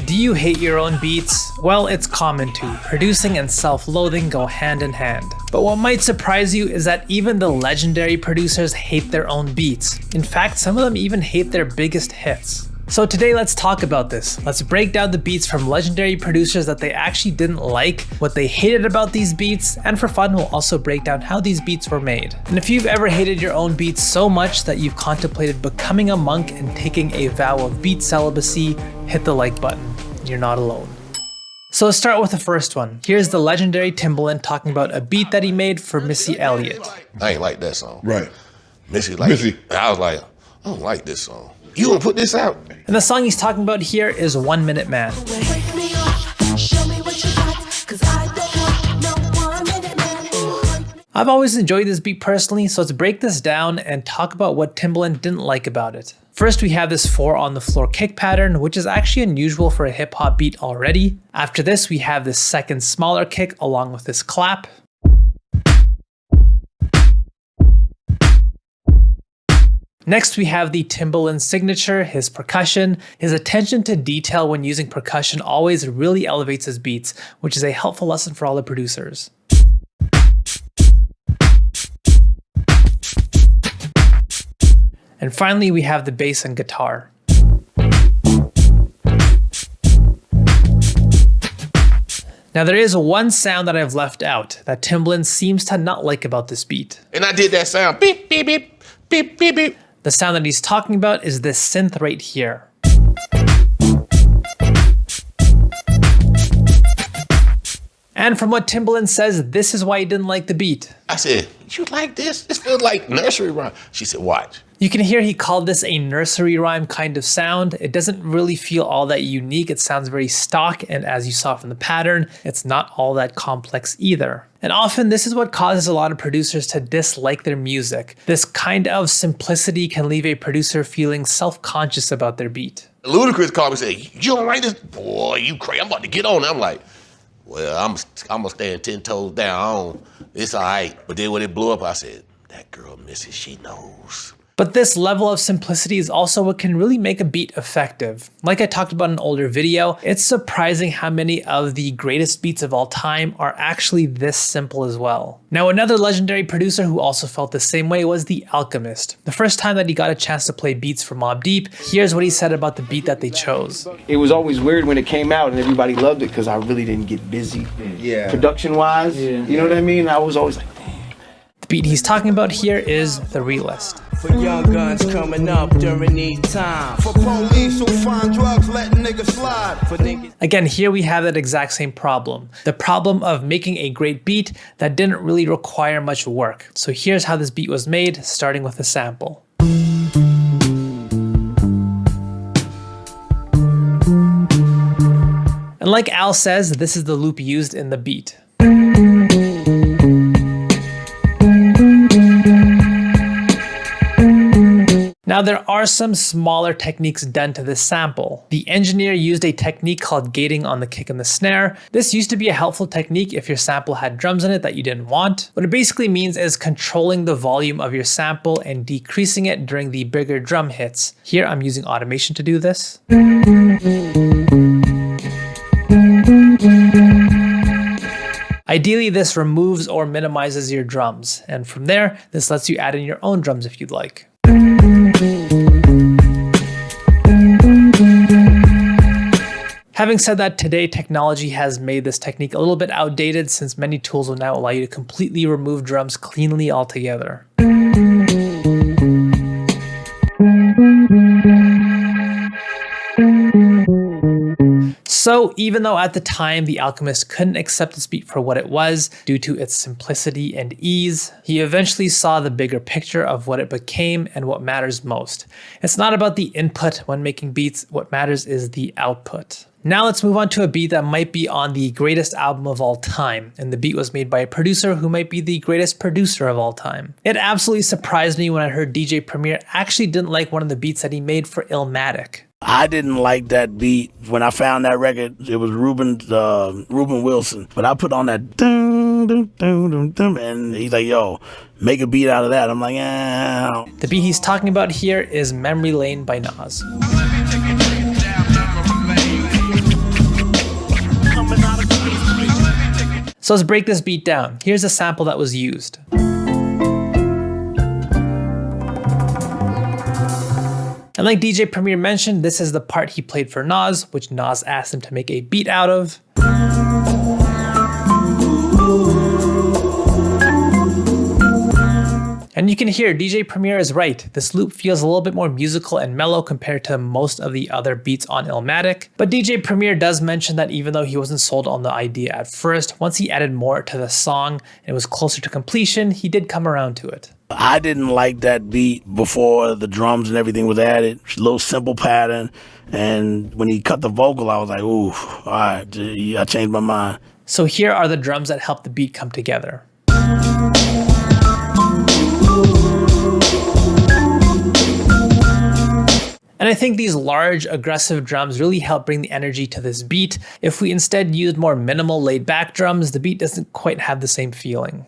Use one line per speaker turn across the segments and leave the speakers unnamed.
Do you hate your own beats? Well, it's common to. Producing and self-loathing go hand in hand. But what might surprise you is that even the legendary producers hate their own beats. In fact, some of them even hate their biggest hits. So today let's talk about this. Let's break down the beats from legendary producers that they actually didn't like, what they hated about these beats, and for fun we'll also break down how these beats were made. And if you've ever hated your own beats so much that you've contemplated becoming a monk and taking a vow of beat celibacy, hit the like button. You're not alone. So let's start with the first one. Here's the legendary Timbaland talking about a beat that he made for Missy Elliott.
I ain't like that song.
Right.
Missy like it. I was like, I don't like this song. You gonna put this out?
And the song he's talking about here is 1 Minute Man. I've always enjoyed this beat personally, so let's break this down and talk about what Timbaland didn't like about it. First, we have this 4 on the floor kick pattern, which is actually unusual for a hip hop beat already. After this, we have this second smaller kick along with this clap. Next, we have the Timbaland signature, his percussion. His attention to detail when using percussion always really elevates his beats, which is a helpful lesson for all the producers. And finally, we have the bass and guitar. Now there is one sound that I've left out that Timbaland seems to not like about this beat.
And I did that sound, beep, beep, beep, beep, beep, beep.
The sound that he's talking about is this synth right here. And from what Timbaland says, this is why he didn't like the beat.
I said, you like this? This feels like nursery rhyme. She said, watch.
You can hear he called this a nursery rhyme kind of sound. It doesn't really feel all that unique. It sounds very stock, and as you saw from the pattern, it's not all that complex either. And often this is what causes a lot of producers to dislike their music. This kind of simplicity can leave a producer feeling self-conscious about their beat.
Ludacris called me and said, you don't like this? Boy, you crazy. I'm about to get on. I'm like, well, I'm gonna stand 10 toes down. It's all right. But then when it blew up, I said, that girl Missy, she knows.
But this level of simplicity is also what can really make a beat effective. Like I talked about in an older video, it's surprising how many of the greatest beats of all time are actually this simple as well. Now, another legendary producer who also felt the same way was The Alchemist. The first time that he got a chance to play beats for Mobb Deep, here's what he said about the beat that they chose.
It was always weird when it came out and everybody loved it because I really didn't get busy production-wise. Yeah. You know what I mean? I was always like, damn.
The beat he's talking about here is The Realist.
For young guns coming up during these times.
For police who find drugs, letting niggas slide.
For niggas.
Again, here we have that exact same problem. The problem of making a great beat that didn't really require much work. So here's how this beat was made, starting with a sample. And like Al says, this is the loop used in the beat. Now there are some smaller techniques done to this sample. The engineer used a technique called gating on the kick and the snare. This used to be a helpful technique if your sample had drums in it that you didn't want. What it basically means is controlling the volume of your sample and decreasing it during the bigger drum hits. Here I'm using automation to do this. Ideally, this removes or minimizes your drums. And from there, this lets you add in your own drums if you'd like. Having said that, today technology has made this technique a little bit outdated since many tools will now allow you to completely remove drums cleanly altogether. So even though at the time The Alchemist couldn't accept this beat for what it was due to its simplicity and ease, he eventually saw the bigger picture of what it became and what matters most. It's not about the input when making beats, what matters is the output. Now let's move on to a beat that might be on the greatest album of all time, and the beat was made by a producer who might be the greatest producer of all time. It absolutely surprised me when I heard DJ Premier actually didn't like one of the beats that he made for Illmatic.
I didn't like that beat. When I found that record, it was Ruben Wilson. But I put on that dun, dun, dun, dun, dun, and he's like, yo, make a beat out of that. I'm like, ah.
The beat he's talking about here is Memory Lane by Nas. So let's break this beat down. Here's a sample that was used. And like DJ Premier mentioned, this is the part he played for Nas, which Nas asked him to make a beat out of. And you can hear DJ Premier is right. This loop feels a little bit more musical and mellow compared to most of the other beats on Illmatic. But DJ Premier does mention that even though he wasn't sold on the idea at first, once he added more to the song and it was closer to completion, he did come around to it.
I didn't like that beat before the drums and everything was added. It's a little simple pattern. And when he cut the vocal, I was like, ooh, all right, I changed my mind.
So here are the drums that help the beat come together. And I think these large, aggressive drums really help bring the energy to this beat. If we instead used more minimal, laid-back drums, the beat doesn't quite have the same feeling.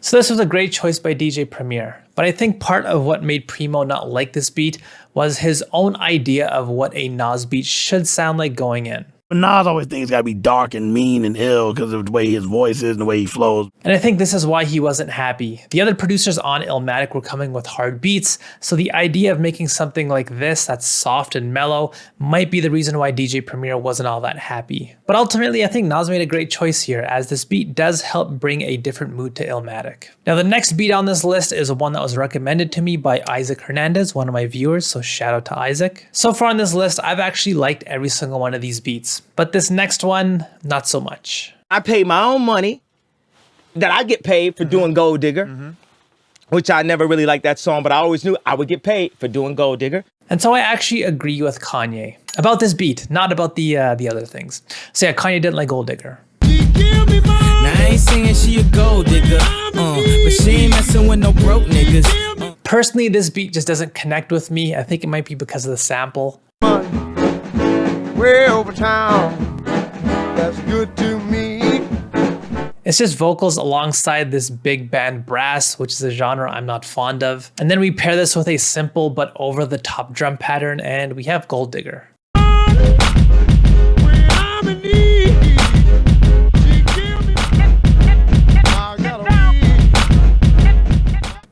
So this was a great choice by DJ Premier, but I think part of what made Primo not like this beat was his own idea of what a Nas beat should sound like going in.
Nas always thinks it's got to be dark and mean and ill because of the way his voice is and the way he flows.
And I think this is why he wasn't happy. The other producers on Illmatic were coming with hard beats, so the idea of making something like this that's soft and mellow might be the reason why DJ Premier wasn't all that happy. But ultimately, I think Nas made a great choice here, as this beat does help bring a different mood to Illmatic. Now the next beat on this list is one that was recommended to me by Isaac Hernandez, one of my viewers, so shout out to Isaac. So far on this list, I've actually liked every single one of these beats. But this next one, not so much.
I pay my own money that I get paid for doing Gold Digger, which I never really liked that song, but I always knew I would get paid for doing Gold Digger.
And so I actually agree with Kanye about this beat, not about the other things. So yeah, Kanye didn't like Gold Digger.
Now I ain't saying she a gold digger, but she ain't messing with no broke niggas.
Personally, this beat just doesn't connect with me. I think it might be because of the sample.
Way over town, that's good to me.
It's just vocals alongside this big band brass, which is a genre I'm not fond of. And then we pair this with a simple but over-the-top drum pattern, and we have Gold Digger.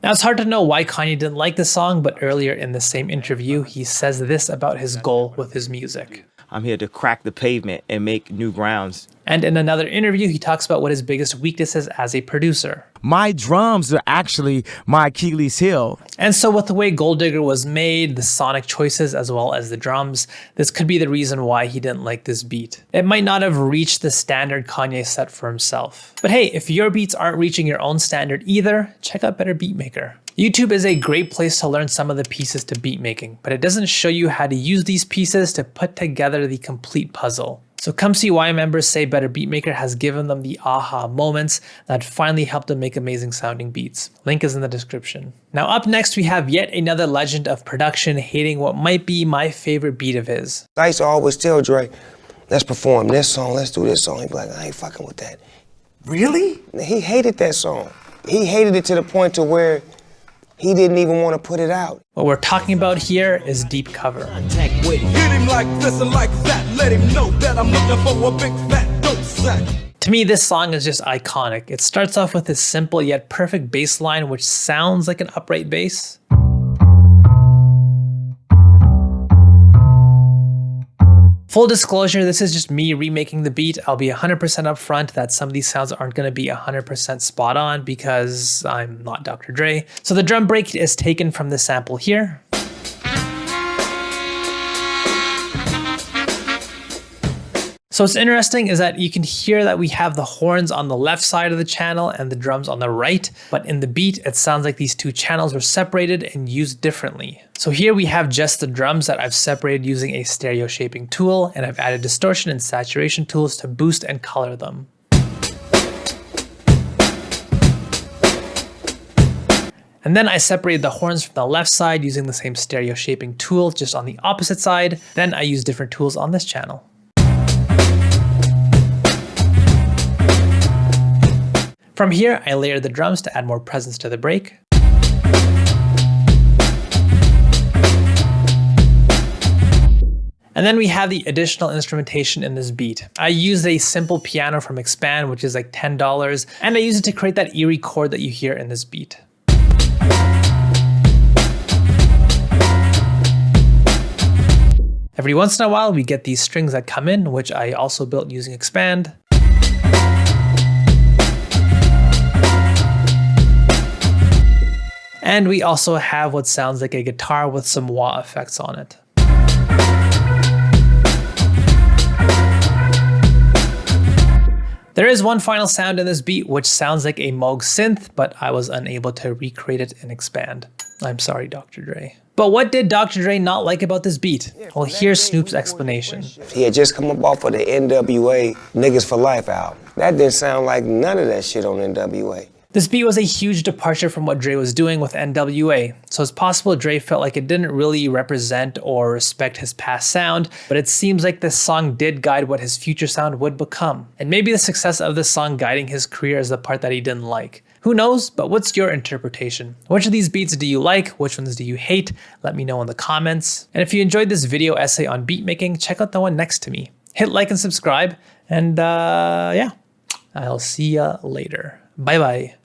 Now it's hard to know why Kanye didn't like the song, but earlier in the same interview, he says this about his goal with his music.
I'm here to crack the pavement and make new grounds.
And in another interview, he talks about what his biggest weakness is as a producer.
My drums are actually my Achilles heel.
And so with the way Gold Digger was made, the sonic choices as well as the drums, this could be the reason why he didn't like this beat. It might not have reached the standard Kanye set for himself. But hey, if your beats aren't reaching your own standard either, check out Better Beatmaker. YouTube is a great place to learn some of the pieces to beat making, but it doesn't show you how to use these pieces to put together the complete puzzle. So come see why members say Better Beatmaker has given them the aha moments that finally helped them make amazing sounding beats. Link is in the description. Now up next, we have yet another legend of production hating what might be my favorite beat of his.
I used to always tell Dre, let's perform this song, let's do this song. He'd be like, I ain't fucking with that.
Really?
He hated that song. He hated it to the point to where he didn't even want to put it out.
What we're talking about here is Deep Cover.
Hit him like this and like that. Let him know that I'm looking for a big fat dope sack.
To me, this song is just iconic. It starts off with this simple yet perfect bass line, which sounds like an upright bass. Full disclosure, this is just me remaking the beat. I'll be 100% upfront that some of these sounds aren't going to be 100% spot on because I'm not Dr. Dre. So the drum break is taken from the sample here. So what's interesting is that you can hear that we have the horns on the left side of the channel and the drums on the right, but in the beat, it sounds like these two channels were separated and used differently. So here we have just the drums that I've separated using a stereo shaping tool, and I've added distortion and saturation tools to boost and color them. And then I separated the horns from the left side using the same stereo shaping tool just on the opposite side. Then I used different tools on this channel. From here, I layered the drums to add more presence to the break. And then we have the additional instrumentation in this beat. I used a simple piano from Expand, which is like $10, and I used it to create that eerie chord that you hear in this beat. Every once in a while, we get these strings that come in, which I also built using Expand. And we also have what sounds like a guitar with some wah effects on it. There is one final sound in this beat which sounds like a Moog synth, but I was unable to recreate it in Expand. I'm sorry, Dr. Dre. But what did Dr. Dre not like about this beat? Well, here's Snoop's explanation.
He had just come up off of the NWA Niggas for Life album. That didn't sound like none of that shit on NWA.
This beat was a huge departure from what Dre was doing with NWA, so it's possible Dre felt like it didn't really represent or respect his past sound, but it seems like this song did guide what his future sound would become. And maybe the success of this song guiding his career is the part that he didn't like. Who knows, but what's your interpretation? Which of these beats do you like? Which ones do you hate? Let me know in the comments. And if you enjoyed this video essay on beat making, check out the one next to me. Hit like and subscribe, and yeah, I'll see ya later. Bye bye.